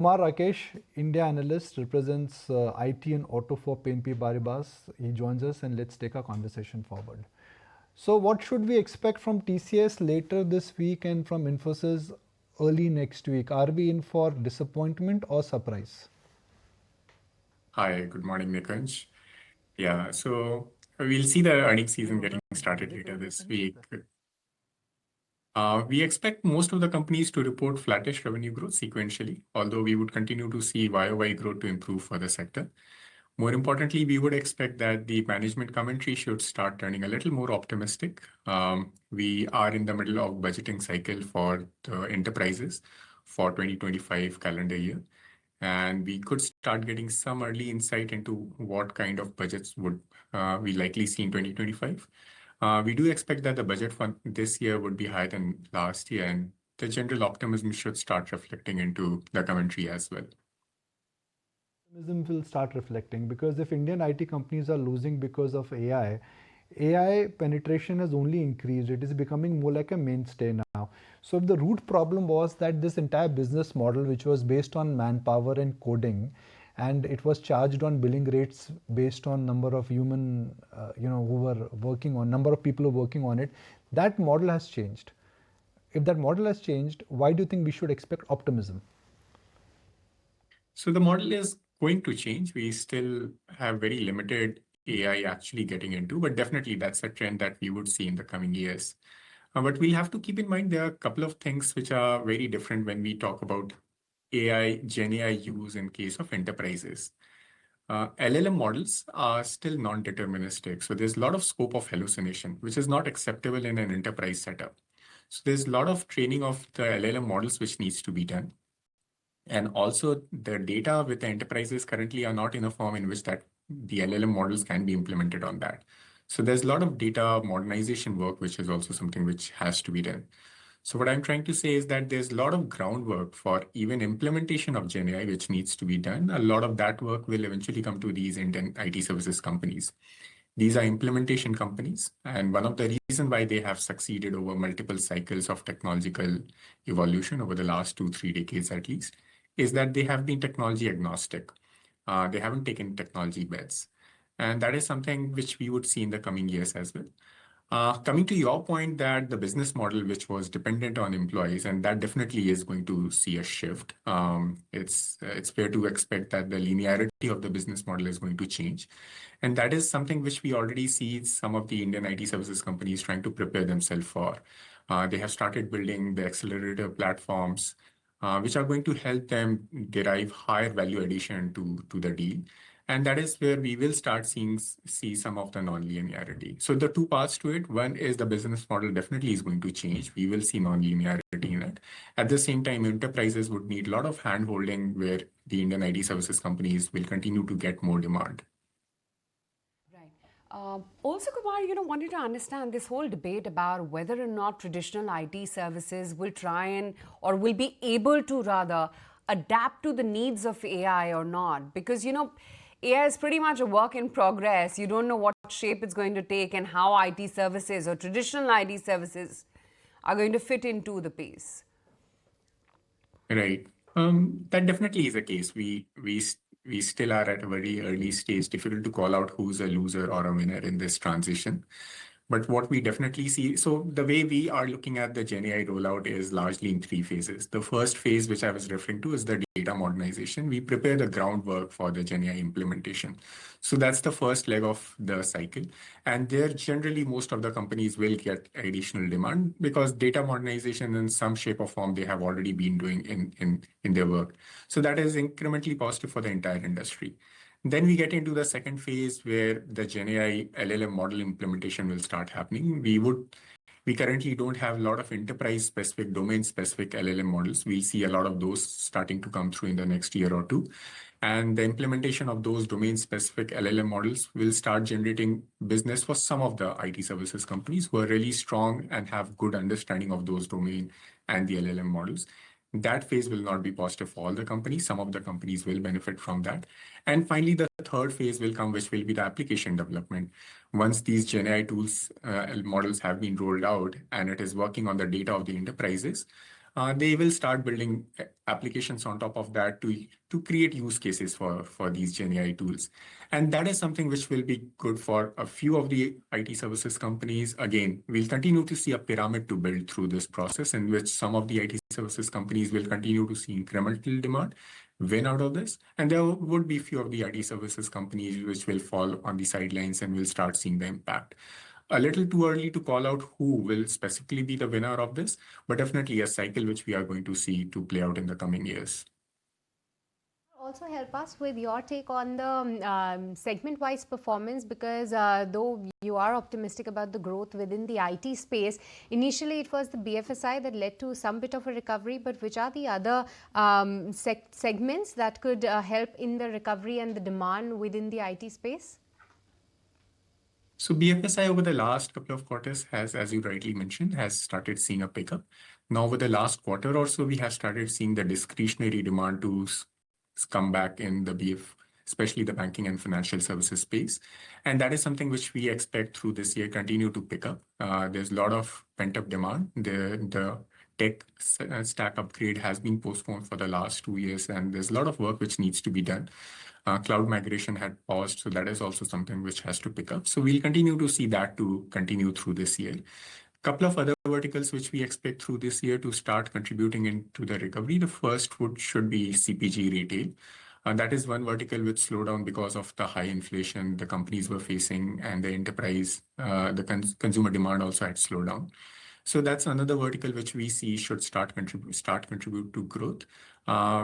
Kumar Rakesh, India analyst, represents IT and Auto for PNP Paribas. He joins us and let's take our conversation forward. So what should we expect from TCS later this week and from Infosys early next week? Are we in for disappointment or surprise? Hi, good morning, Nikunj. Yeah, so we'll see the earnings season getting started later this week. We expect most of the companies to report flattish revenue growth sequentially, although we would continue to see YOY growth to improve for the sector. More importantly, we would expect that the management commentary should start turning a little more optimistic. We are in the middle of budgeting cycle for the enterprises for 2025 calendar year, and we could start getting some early insight into what kind of budgets would we likely see in 2025. We do expect that the budget for this year would be higher than last year, and the general optimism should start reflecting into the commentary as well. Optimism will start reflecting because if Indian IT companies are losing because of AI penetration has only increased. It is becoming more like a mainstay now. So if the root problem was that this entire business model, which was based on manpower and coding, and it was charged on billing rates based on number of human, who were working on, number of people who are working on it, that model has changed. If that model has changed, why do you think we should expect optimism? So the model is going to change. We still have very limited AI actually getting into, but definitely that's a trend that we would see in the coming years. But we'll have to keep in mind there are a couple of things which are very different when we talk about AI, GenAI use in case of enterprises. LLM models are still non-deterministic. So there's a lot of scope of hallucination, which is not acceptable in an enterprise setup. So there's a lot of training of the LLM models which needs to be done. And also the data with the enterprises currently are not in a form in which that the LLM models can be implemented on that. So there's a lot of data modernization work, which is also something which has to be done. So what I'm trying to say is that there's a lot of groundwork for even implementation of GenAI, which needs to be done. A lot of that work will eventually come to these Indian IT services companies. These are implementation companies. And one of the reasons why they have succeeded over multiple cycles of technological evolution over the last 2-3 decades at least, is that they have been technology agnostic. They haven't taken technology bets. And that is something which we would see in the coming years as well. Coming to your point that the business model, which was dependent on employees, and that definitely is going to see a shift. It's fair to expect that the linearity of the business model is going to change. And that is something which we already see some of the Indian IT services companies trying to prepare themselves for. They have started building the accelerator platforms, which are going to help them derive higher value addition to the deal. And that is where we will start see some of the non-linearity. So the two parts to it, one is the business model definitely is going to change. We will see non-linearity in it. At the same time, enterprises would need a lot of hand-holding where the Indian IT services companies will continue to get more demand. Also, Kumar, wanted to understand this whole debate about whether or not traditional IT services will try and, or will be able to rather, adapt to the needs of AI or not. Because, AI is pretty much a work in progress. You don't know what shape it's going to take and how IT services or traditional IT services are going to fit into the piece. Right. That definitely is the case. We still are at a very early stage. Difficult to call out who's a loser or a winner in this transition. But what we definitely see, so the way we are looking at the GenAI rollout is largely in 3 phases. The first phase, which I was referring to, is the data modernization. We prepare the groundwork for the GenAI implementation. So that's the first leg of the cycle. And there, generally, most of the companies will get additional demand because data modernization in some shape or form they have already been doing in their work. So that is incrementally positive for the entire industry. Then we get into the second phase where the GenAI LLM model implementation will start happening. We currently don't have a lot of enterprise-specific, domain-specific LLM models. We'll see a lot of those starting to come through in the next year or two. And the implementation of those domain-specific LLM models will start generating business for some of the IT services companies who are really strong and have good understanding of those domain and the LLM models. That phase will not be positive for all the companies. Some of the companies will benefit from that. And finally, the third phase will come, which will be the application development. Once these GenAI tools, models have been rolled out and it is working on the data of the enterprises, they will start building applications on top of that to create use cases for these GenAI tools. And that is something which will be good for a few of the IT services companies. Again, we'll continue to see a pyramid to build through this process in which some of the IT services companies will continue to see incremental demand win out of this. And there would be few of the IT services companies which will fall on the sidelines and will start seeing the impact. A little too early to call out who will specifically be the winner of this, but definitely a cycle which we are going to see to play out in the coming years. Also help us with your take on the segment-wise performance, because though you are optimistic about the growth within the IT space, initially it was the BFSI that led to some bit of a recovery, but which are the other segments that could help in the recovery and the demand within the IT space? So BFSI over the last couple of quarters has, as you rightly mentioned, has started seeing a pickup. Now over the last quarter or so, we have started seeing the discretionary demand to come back in the especially the banking and financial services space. And that is something which we expect through this year continue to pick up. There's a lot of pent-up demand. The tech stack upgrade has been postponed for the last 2 years, and there's a lot of work which needs to be done. Cloud migration had paused, so that is also something which has to pick up. So we'll continue to see that to continue through this year. Couple of other verticals which we expect through this year to start contributing into the recovery. The first should be CPG retail. That is one vertical which slowed down because of the high inflation the companies were facing, and the enterprise, consumer demand also had slowed down. So that's another vertical which we see should start contribute to growth.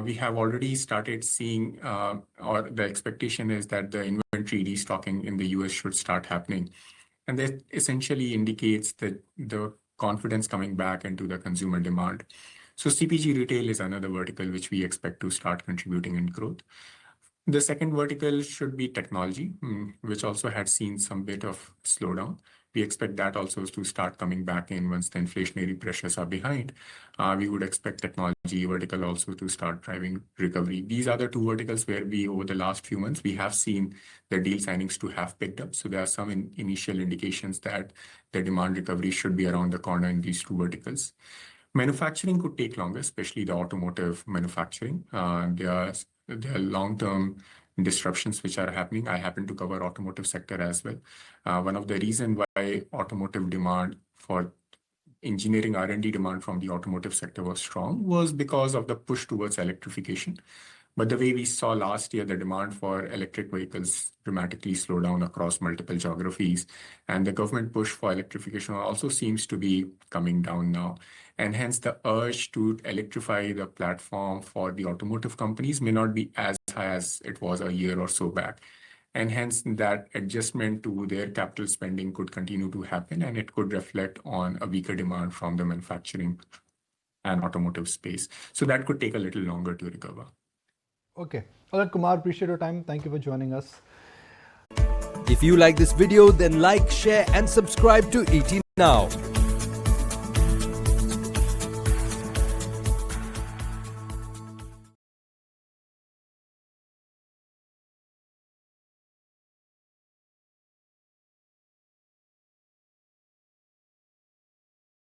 We have already started seeing, or the expectation is that the inventory restocking in the US should start happening. And that essentially indicates that the confidence coming back into the consumer demand. So CPG retail is another vertical which we expect to start contributing in growth. The second vertical should be technology, which also had seen some bit of slowdown. We expect that also to start coming back in once the inflationary pressures are behind. We would expect technology vertical also to start driving recovery. These are the two verticals where over the last few months, we have seen the deal signings to have picked up. So there are some initial indications that the demand recovery should be around the corner in these two verticals. Manufacturing could take longer, especially the automotive manufacturing. There are long-term disruptions which are happening. I happen to cover automotive sector as well. One of the reasons why automotive demand for engineering R&D demand from the automotive sector was strong was because of the push towards electrification. But the way we saw last year, the demand for electric vehicles dramatically slowed down across multiple geographies. And the government push for electrification also seems to be coming down now. And hence the urge to electrify the platform for the automotive companies may not be as high as it was a year or so back. And hence that adjustment to their capital spending could continue to happen, and it could reflect on a weaker demand from the manufacturing and automotive space. So that could take a little longer to recover. Okay. All right, Kumar, appreciate your time. Thank you for joining us. If you like this video, then like, share and subscribe to ET Now.